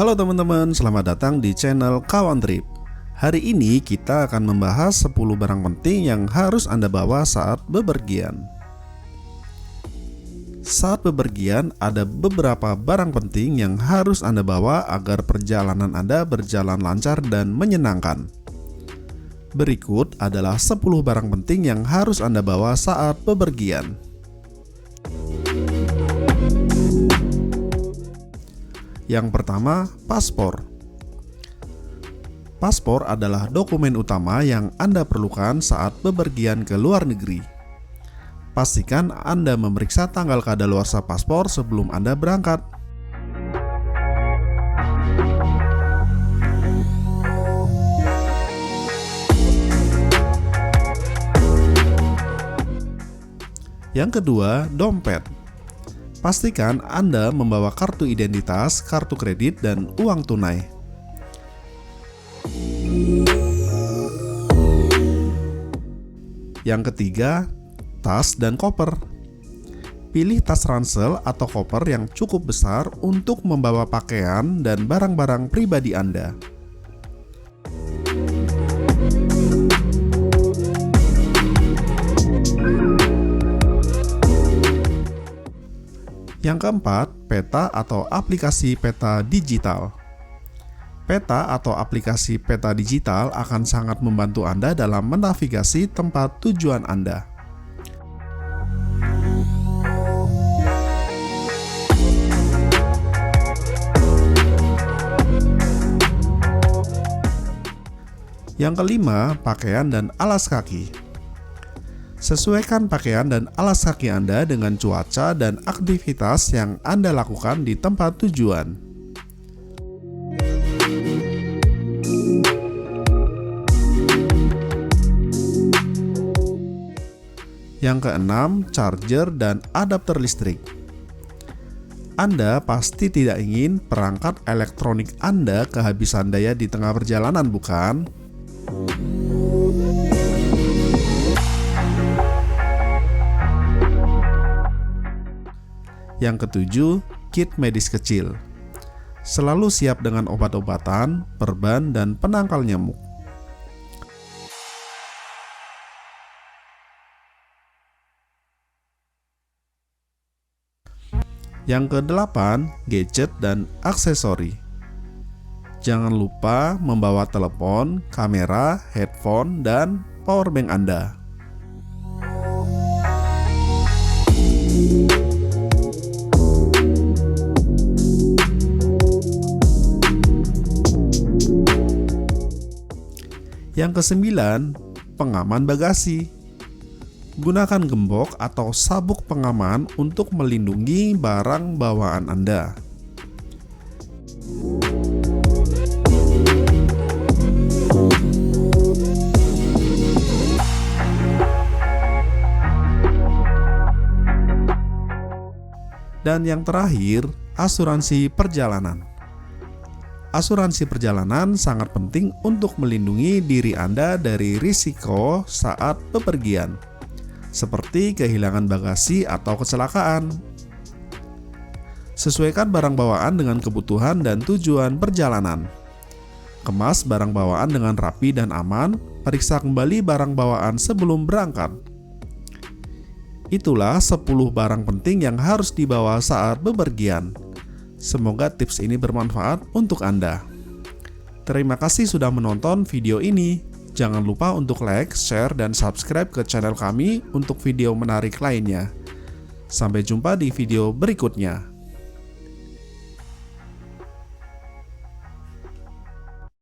Halo teman-teman, selamat datang di channel Kawan Trip. Hari ini kita akan membahas 10 barang penting yang harus Anda bawa saat bepergian. Saat bepergian, ada beberapa barang penting yang harus Anda bawa agar perjalanan Anda berjalan lancar dan menyenangkan. Berikut adalah 10 barang penting yang harus Anda bawa saat bepergian. Yang pertama, paspor. Paspor adalah dokumen utama yang Anda perlukan saat bepergian ke luar negeri. Pastikan Anda memeriksa tanggal kadaluarsa paspor sebelum Anda berangkat. Yang kedua, dompet. Pastikan Anda membawa kartu identitas, kartu kredit, dan uang tunai. Yang ketiga, tas dan koper. Pilih tas ransel atau koper yang cukup besar untuk membawa pakaian dan barang-barang pribadi Anda. Yang keempat, peta atau aplikasi peta digital. Peta atau aplikasi peta digital akan sangat membantu Anda dalam menavigasi tempat tujuan Anda. Yang kelima, pakaian dan alas kaki. Sesuaikan pakaian dan alas kaki Anda dengan cuaca dan aktivitas yang Anda lakukan di tempat tujuan. Yang keenam, charger dan adapter listrik. Anda pasti tidak ingin perangkat elektronik Anda kehabisan daya di tengah perjalanan, bukan? Yang ketujuh, kit medis kecil. Selalu siap dengan obat-obatan, perban, dan penangkal nyamuk. Yang kedelapan, gadget dan aksesori. Jangan lupa membawa telepon, kamera, headphone, dan powerbank Anda. Yang kesembilan, pengaman bagasi. Gunakan gembok atau sabuk pengaman untuk melindungi barang bawaan Anda. Dan yang terakhir, asuransi perjalanan. Asuransi perjalanan sangat penting untuk melindungi diri Anda dari risiko saat bepergian, seperti kehilangan bagasi atau kecelakaan. Sesuaikan barang bawaan dengan kebutuhan dan tujuan perjalanan. Kemas barang bawaan dengan rapi dan aman, periksa kembali barang bawaan sebelum berangkat. Itulah 10 barang penting yang harus dibawa saat bepergian. Semoga tips ini bermanfaat untuk Anda. Terima kasih sudah menonton video ini. Jangan lupa untuk like, share, dan subscribe ke channel kami untuk video menarik lainnya. Sampai jumpa di video berikutnya.